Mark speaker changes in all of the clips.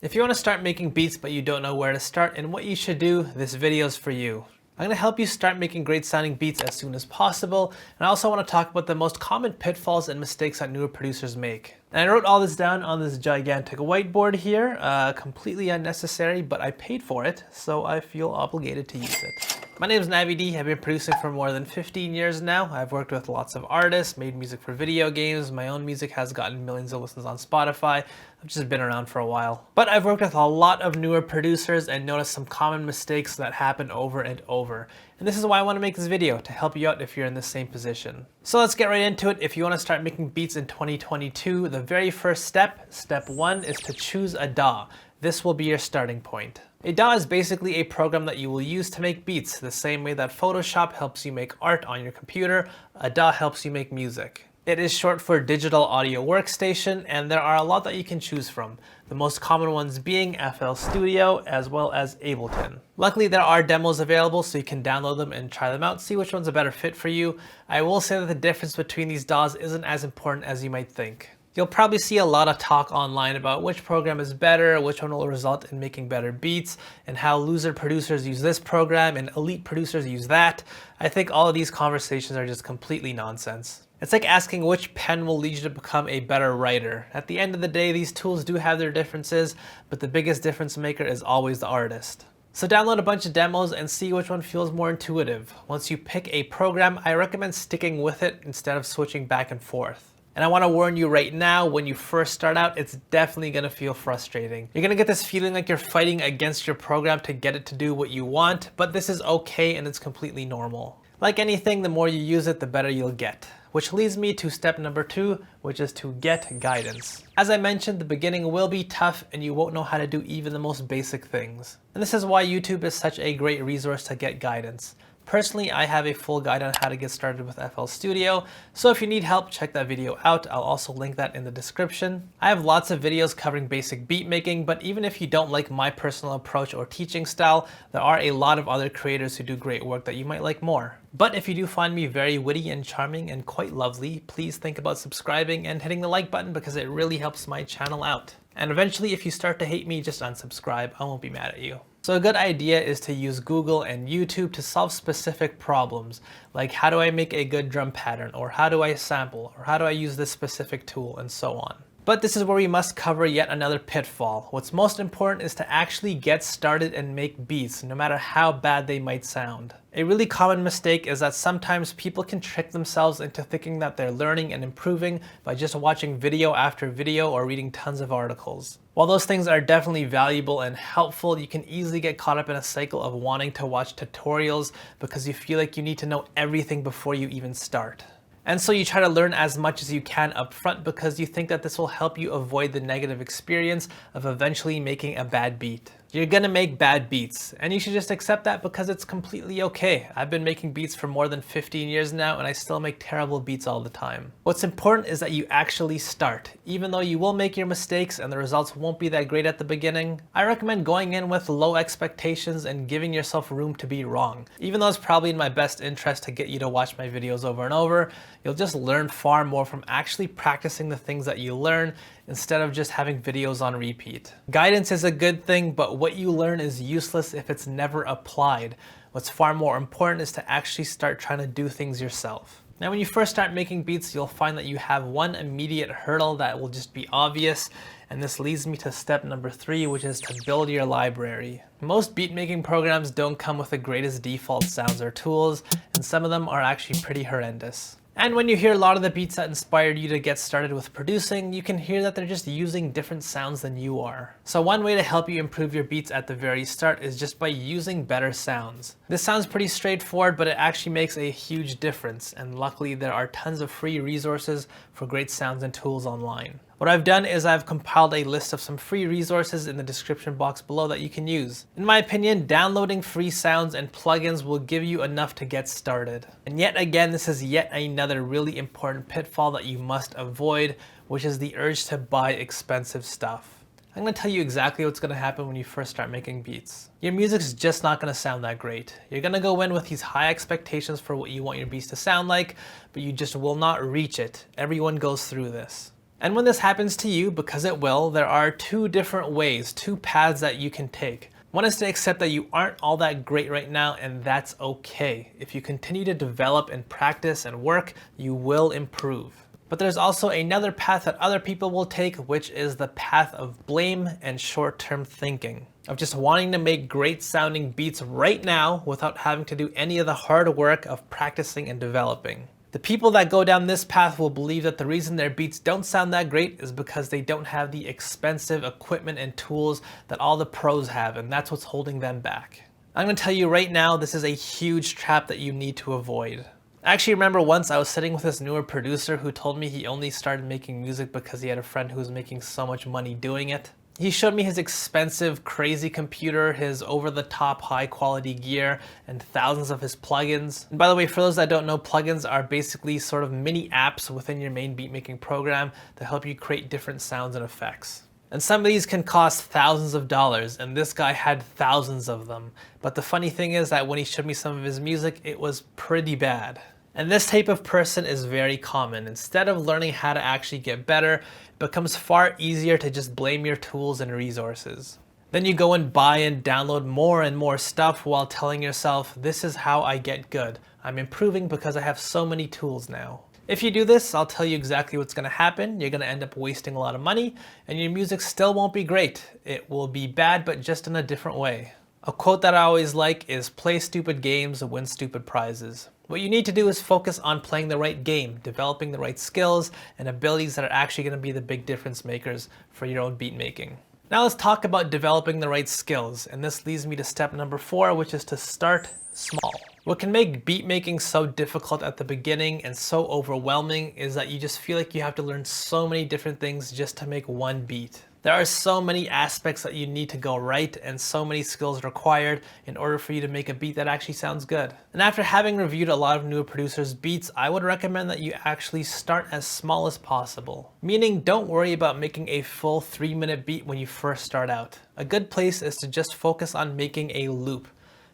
Speaker 1: If you want to start making beats but you don't know where to start and what you should do, this video is for you. I'm going to help you start making great sounding beats as soon as possible, and I also want to talk about the most common pitfalls and mistakes that newer producers make. And I wrote all this down on this gigantic whiteboard here, completely unnecessary, but I paid for it, so I feel obligated to use it. My name is Navie. I've been producing for more than 15 years now. I've worked with lots of artists, made music for video games. My own music has gotten millions of listens on Spotify. I've just been around for a while. But I've worked with a lot of newer producers and noticed some common mistakes that happen over and over. And this is why I want to make this video, to help you out if you're in the same position. So let's get right into it. If you want to start making beats in 2022, the very first step, step 1, is to choose a DAW. This will be your starting point. A DAW is basically a program that you will use to make beats, the same way that Photoshop helps you make art on your computer, a DAW helps you make music. It is short for Digital Audio Workstation, and there are a lot that you can choose from, the most common ones being FL Studio as well as Ableton. Luckily, there are demos available, so you can download them and try them out, see which one's a better fit for you. I will say that the difference between these DAWs isn't as important as you might think. You'll probably see a lot of talk online about which program is better, which one will result in making better beats, and how loser producers use this program and elite producers use that. I think all of these conversations are just completely nonsense. It's like asking which pen will lead you to become a better writer. At the end of the day, these tools do have their differences, but the biggest difference maker is always the artist. So download a bunch of demos and see which one feels more intuitive. Once you pick a program, I recommend sticking with it instead of switching back and forth. And I want to warn you right now, when you first start out, it's definitely going to feel frustrating. You're going to get this feeling like you're fighting against your program to get it to do what you want, but this is okay and it's completely normal. Like anything, the more you use it, the better you'll get. Which leads me to step number 2, which is to get guidance. As I mentioned, the beginning will be tough and you won't know how to do even the most basic things. And this is why YouTube is such a great resource to get guidance. Personally, I have a full guide on how to get started with FL Studio, so if you need help, check that video out. I'll also link that in the description. I have lots of videos covering basic beat making, but even if you don't like my personal approach or teaching style, there are a lot of other creators who do great work that you might like more. But if you do find me very witty and charming and quite lovely, please think about subscribing and hitting the like button because it really helps my channel out. And eventually, if you start to hate me, just unsubscribe. I won't be mad at you. So a good idea is to use Google and YouTube to solve specific problems, like how do I make a good drum pattern, or how do I sample, or how do I use this specific tool, and so on. But this is where we must cover yet another pitfall. What's most important is to actually get started and make beats, no matter how bad they might sound. A really common mistake is that sometimes people can trick themselves into thinking that they're learning and improving by just watching video after video or reading tons of articles. While those things are definitely valuable and helpful, you can easily get caught up in a cycle of wanting to watch tutorials because you feel like you need to know everything before you even start. And so you try to learn as much as you can up front because you think that this will help you avoid the negative experience of eventually making a bad beat. You're gonna make bad beats, and you should just accept that because it's completely okay. I've been making beats for more than 15 years now, and I still make terrible beats all the time. What's important is that you actually start. Even though you will make your mistakes and the results won't be that great at the beginning, I recommend going in with low expectations and giving yourself room to be wrong. Even though it's probably in my best interest to get you to watch my videos over and over, you'll just learn far more from actually practicing the things that you learn instead of just having videos on repeat. Guidance is a good thing, but what you learn is useless if it's never applied. What's far more important is to actually start trying to do things yourself. Now, when you first start making beats, you'll find that you have one immediate hurdle that will just be obvious, and this leads me to step number 3, which is to build your library. Most beat making programs don't come with the greatest default sounds or tools, and some of them are actually pretty horrendous. And when you hear a lot of the beats that inspired you to get started with producing, you can hear that they're just using different sounds than you are. So one way to help you improve your beats at the very start is just by using better sounds. This sounds pretty straightforward, but it actually makes a huge difference. And luckily, there are tons of free resources for great sounds and tools online. What I've done is I've compiled a list of some free resources in the description box below that you can use. In my opinion, downloading free sounds and plugins will give you enough to get started. And yet again, this is yet another really important pitfall that you must avoid, which is the urge to buy expensive stuff. I'm going to tell you exactly what's going to happen when you first start making beats. Your music's just not going to sound that great. You're going to go in with these high expectations for what you want your beats to sound like, but you just will not reach it. Everyone goes through this. And when this happens to you, because it will, there are two different ways, two paths that you can take. One is to accept that you aren't all that great right now, and that's okay. If you continue to develop and practice and work, you will improve. But there's also another path that other people will take, which is the path of blame and short-term thinking, of just wanting to make great sounding beats right now without having to do any of the hard work of practicing and developing. The people that go down this path will believe that the reason their beats don't sound that great is because they don't have the expensive equipment and tools that all the pros have, and that's what's holding them back. I'm going to tell you right now, this is a huge trap that you need to avoid. I actually remember once I was sitting with this newer producer who told me he only started making music because he had a friend who was making so much money doing it. He showed me his expensive, crazy computer, his over-the-top high-quality gear, and thousands of his plugins. And by the way, for those that don't know, plugins are basically sort of mini apps within your main beat-making program that help you create different sounds and effects. And some of these can cost thousands of dollars, and this guy had thousands of them. But the funny thing is that when he showed me some of his music, it was pretty bad. And this type of person is very common. Instead of learning how to actually get better, it becomes far easier to just blame your tools and resources. Then you go and buy and download more and more stuff while telling yourself, this is how I get good. I'm improving because I have so many tools now. If you do this, I'll tell you exactly what's going to happen. You're going to end up wasting a lot of money, and your music still won't be great. It will be bad, but just in a different way. A quote that I always like is, play stupid games and win stupid prizes. What you need to do is focus on playing the right game, developing the right skills and abilities that are actually going to be the big difference makers for your own beat making. Now let's talk about developing the right skills, and this leads me to step number 4, which is to start small. What can make beat making so difficult at the beginning and so overwhelming is that you just feel like you have to learn so many different things just to make one beat. There are so many aspects that you need to go right and so many skills required in order for you to make a beat that actually sounds good. And after having reviewed a lot of newer producers' beats, I would recommend that you actually start as small as possible. Meaning, don't worry about making a full 3-minute beat when you first start out. A good place is to just focus on making a loop.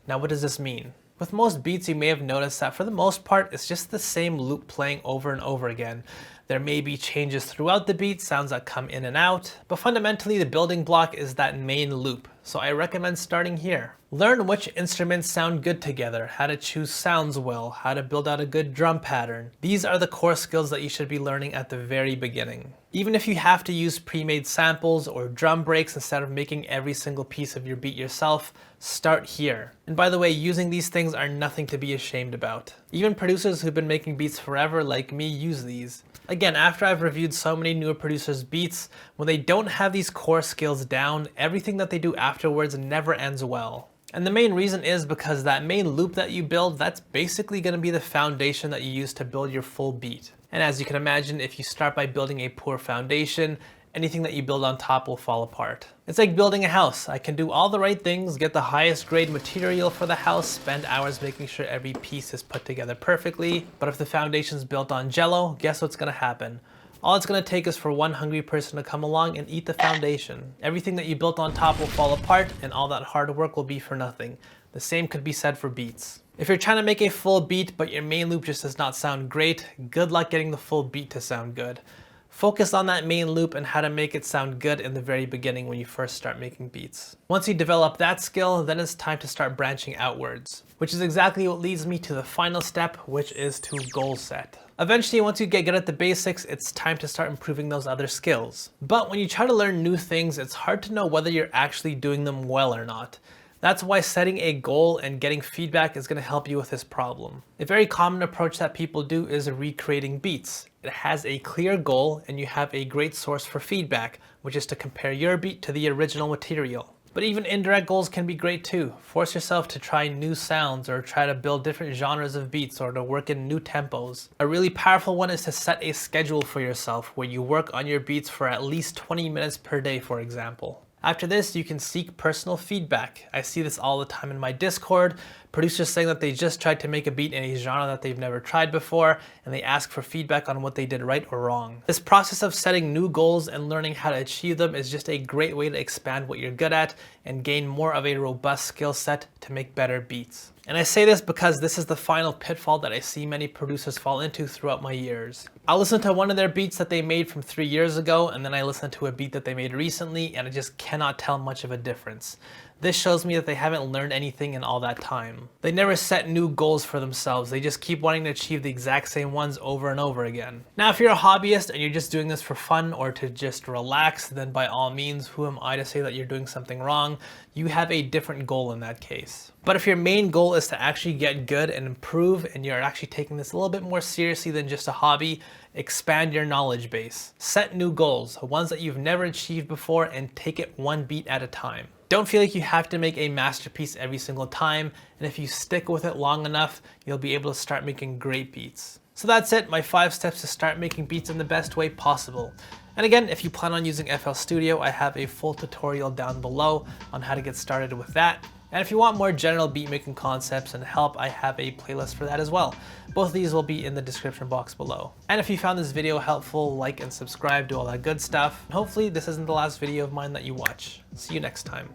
Speaker 1: Now, what does this mean? With most beats, you may have noticed that for the most part, it's just the same loop playing over and over again. There may be changes throughout the beat, sounds that come in and out, but fundamentally the building block is that main loop. So I recommend starting here. Learn which instruments sound good together, how to choose sounds well, how to build out a good drum pattern. These are the core skills that you should be learning at the very beginning. Even if you have to use pre-made samples or drum breaks instead of making every single piece of your beat yourself, start here. And by the way, using these things are nothing to be ashamed about. Even producers who've been making beats forever like me use these. Again, after I've reviewed so many newer producers' beats, when they don't have these core skills down, everything that they do afterwards never ends well. And the main reason is because that main loop that you build, that's basically going to be the foundation that you use to build your full beat. And as you can imagine, if you start by building a poor foundation, anything that you build on top will fall apart. It's like building a house. I can do all the right things, get the highest grade material for the house, spend hours making sure every piece is put together perfectly, but if the foundation's built on jello, guess what's gonna happen? All it's gonna take is for one hungry person to come along and eat the foundation. Everything that you built on top will fall apart, and all that hard work will be for nothing. The same could be said for beats. If you're trying to make a full beat, but your main loop just does not sound great, good luck getting the full beat to sound good. Focus on that main loop and how to make it sound good in the very beginning when you first start making beats. Once you develop that skill, then it's time to start branching outwards, which is exactly what leads me to the final step, which is to goal set. Eventually, once you get good at the basics, it's time to start improving those other skills. But when you try to learn new things, it's hard to know whether you're actually doing them well or not. That's why setting a goal and getting feedback is going to help you with this problem. A very common approach that people do is recreating beats. It has a clear goal and you have a great source for feedback, which is to compare your beat to the original material. But even indirect goals can be great too. Force yourself to try new sounds or try to build different genres of beats or to work in new tempos. A really powerful one is to set a schedule for yourself where you work on your beats for at least 20 minutes per day, for example. After this, you can seek personal feedback. I see this all the time in my Discord. producers saying that they just tried to make a beat in a genre that they've never tried before, and they ask for feedback on what they did right or wrong. This process of setting new goals and learning how to achieve them is just a great way to expand what you're good at and gain more of a robust skill set to make better beats. And I say this because this is the final pitfall that I see many producers fall into throughout my years. I'll listen to one of their beats that they made from 3 years ago, and then I listen to a beat that they made recently, and I just cannot tell much of a difference. This shows me that they haven't learned anything in all that time. They never set new goals for themselves. They just keep wanting to achieve the exact same ones over and over again. Now, if you're a hobbyist and you're just doing this for fun or to just relax, then by all means, who am I to say that you're doing something wrong? You have a different goal in that case. But if your main goal is to actually get good and improve, and you're actually taking this a little bit more seriously than just a hobby, expand your knowledge base. Set new goals, ones that you've never achieved before, and take it one beat at a time. Don't feel like you have to make a masterpiece every single time, and if you stick with it long enough, you'll be able to start making great beats. So that's it, my 5 steps to start making beats in the best way possible. And again, if you plan on using FL Studio, I have a full tutorial down below on how to get started with that. And if you want more general beat making concepts and help, I have a playlist for that as well. Both of these will be in the description box below. And if you found this video helpful, like and subscribe, do all that good stuff. And hopefully this isn't the last video of mine that you watch. See you next time.